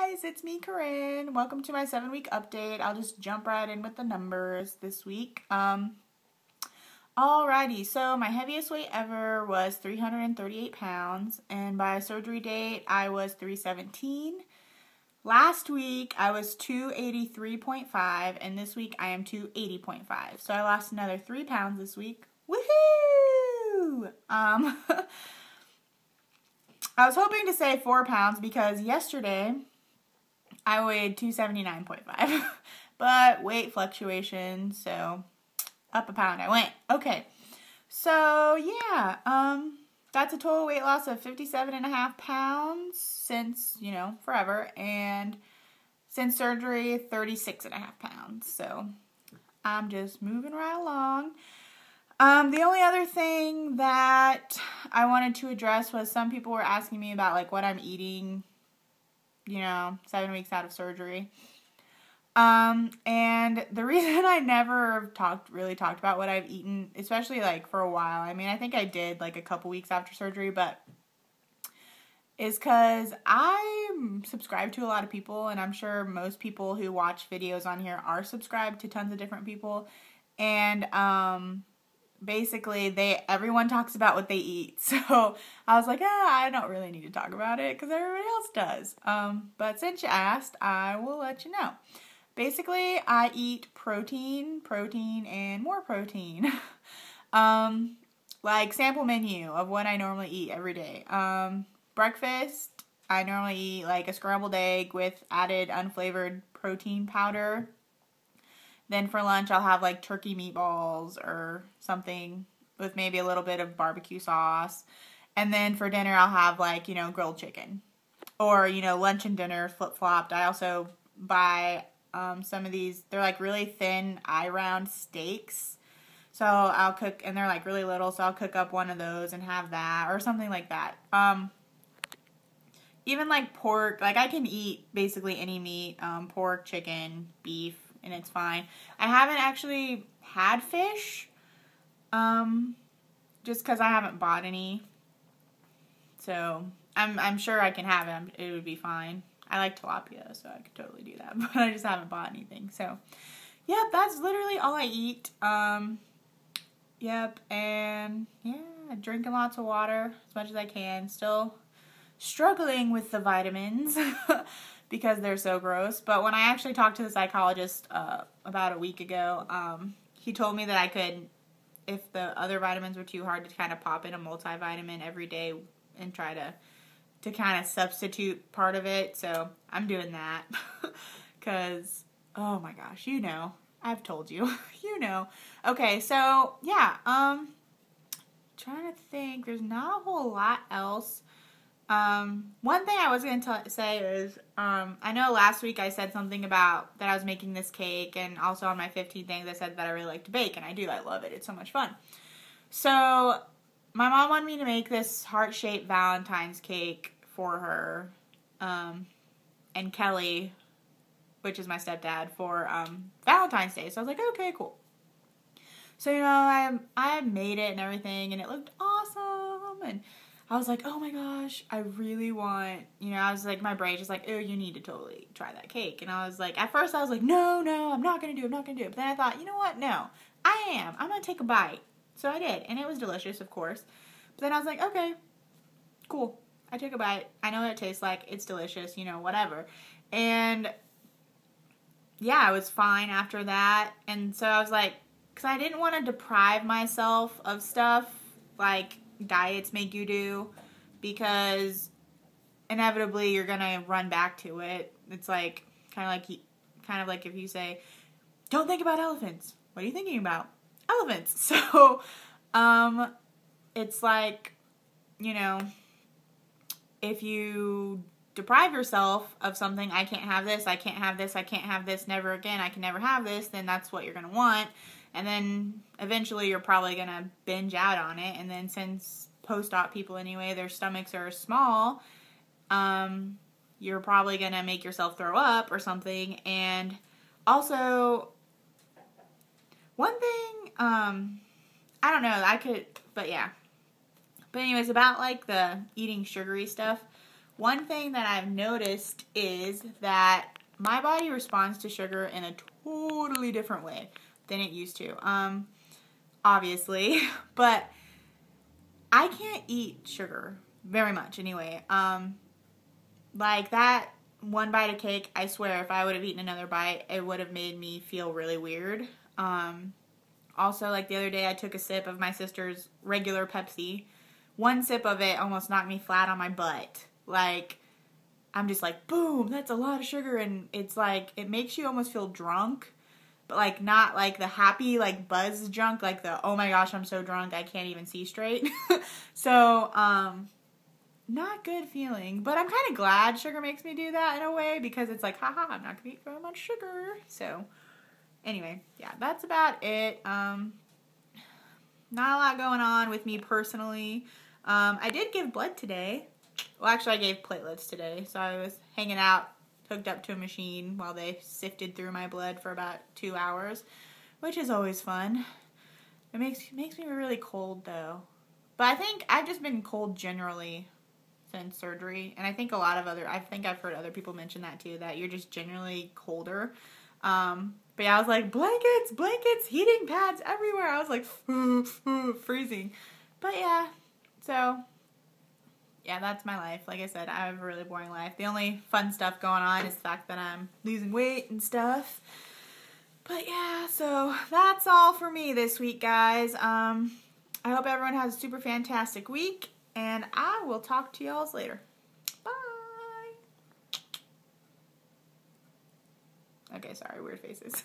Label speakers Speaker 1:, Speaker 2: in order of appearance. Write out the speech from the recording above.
Speaker 1: guys, it's me, Corinne. Welcome to my 7-week update. I'll just jump right in with the numbers this week. Alrighty, so my heaviest weight ever was 338 pounds, and by surgery date, I was 317. Last week, I was 283.5, and this week, I am 280.5. So I lost another 3 pounds this week. Woohoo! I was hoping to say 4 pounds because yesterday I weighed 279.5, but weight fluctuation, so up a pound I went. Okay, so yeah, that's a total weight loss of 57.5 pounds since, forever, and since surgery, 36.5 pounds, so I'm just moving right along. The only other thing that I wanted to address was some people were asking me about, what I'm eating, 7 weeks out of surgery. And the reason I never really talked about what I've eaten, especially, for a while, I mean, I think I did, a couple weeks after surgery, but is because I'm subscribed to a lot of people, and I'm sure most people who watch videos on here are subscribed to tons of different people, and, basically, everyone talks about what they eat. So I was like, I don't really need to talk about it because everybody else does. But since you asked, I will let you know. Basically, I eat protein, and more protein. Sample menu of what I normally eat every day. Breakfast, I normally eat a scrambled egg with added unflavored protein powder. Then for lunch, I'll have turkey meatballs or something with maybe a little bit of barbecue sauce. And then for dinner, I'll have grilled chicken. Or, lunch and dinner flip-flopped. I also buy some of these, they're really thin eye-round steaks. So I'll cook, and they're really little, so I'll cook up one of those and have that or something like that. Even pork, I can eat basically any meat, pork, chicken, beef, and it's fine. I haven't actually had fish, just because I haven't bought any. So I'm sure I can have it. It would be fine. I like tilapia, so I could totally do that. But I just haven't bought anything. So, yeah, that's literally all I eat. Yep, and yeah, drinking lots of water as much as I can. Still struggling with the vitamins. Because they're so gross. But when I actually talked to the psychologist about a week ago, he told me that I could, if the other vitamins were too hard, to kind of pop in a multivitamin every day and try to kind of substitute part of it. So I'm doing that because, oh my gosh, I've told you, Okay, so yeah, trying to think, there's not a whole lot else. One thing I was going to say is, I know last week I said something about that I was making this cake, and also on my 15 things I said that I really like to bake, and I do. I love it. It's so much fun. So, my mom wanted me to make this heart-shaped Valentine's cake for her, and Kelly, which is my stepdad, for, Valentine's Day. So I was like, okay, cool. So, I made it and everything, and it looked awesome, and I was like, oh my gosh, I really want, I was my brain just oh, you need to totally try that cake. And I was at first I was no, I'm not going to do it, But then I thought, you know what, no, I am. I'm going to take a bite. So I did, and it was delicious, of course. But then I was okay, cool. I took a bite. I know what it tastes like. It's delicious, whatever. And yeah, I was fine after that. And so I was because I didn't want to deprive myself of stuff diets make you do, because inevitably you're gonna run back to it. It's kind of like if you say, don't think about elephants. What are you thinking about? Elephants. So, it's if you deprive yourself of something, I can't have this, I can't have this, I can't have this, never again, I can never have this, then that's what you're gonna want. And then eventually you're probably going to binge out on it. And then since post-op people anyway, their stomachs are small, you're probably going to make yourself throw up or something. And also, one thing, I don't know, but yeah. But anyways, about the eating sugary stuff, one thing that I've noticed is that my body responds to sugar in a totally different way than it used to. Obviously, but I can't eat sugar very much anyway. Like that one bite of cake, I swear if I would have eaten another bite, it would have made me feel really weird. Also, like the other day, I took a sip of my sister's regular Pepsi. One sip of it almost knocked me flat on my butt. Like, I'm just like, boom, that's a lot of sugar. And it's like, it makes you almost feel drunk. But like, not like the happy, like buzz drunk. Like the, oh my gosh, I'm so drunk, I can't even see straight. So, not good feeling. But I'm kind of glad sugar makes me do that in a way. Because it's like, haha, I'm not going to eat very much sugar. So, anyway, yeah, that's about it. Not a lot going on with me personally. I did give blood today. Well, actually, I gave platelets today. So I was hanging out, hooked up to a machine while they sifted through my blood for about 2 hours, which is always fun. It makes me really cold, though. But I think I've just been cold generally since surgery. And I think I've heard other people mention that, too, that you're just generally colder. But yeah, I was like, blankets, heating pads everywhere. I was like, freezing. But yeah, so, yeah, that's my life. Like I said, I have a really boring life. The only fun stuff going on is the fact that I'm losing weight and stuff. But yeah, so that's all for me this week, guys. I hope everyone has a super fantastic week, and I will talk to y'all later. Bye. Okay, sorry, weird faces.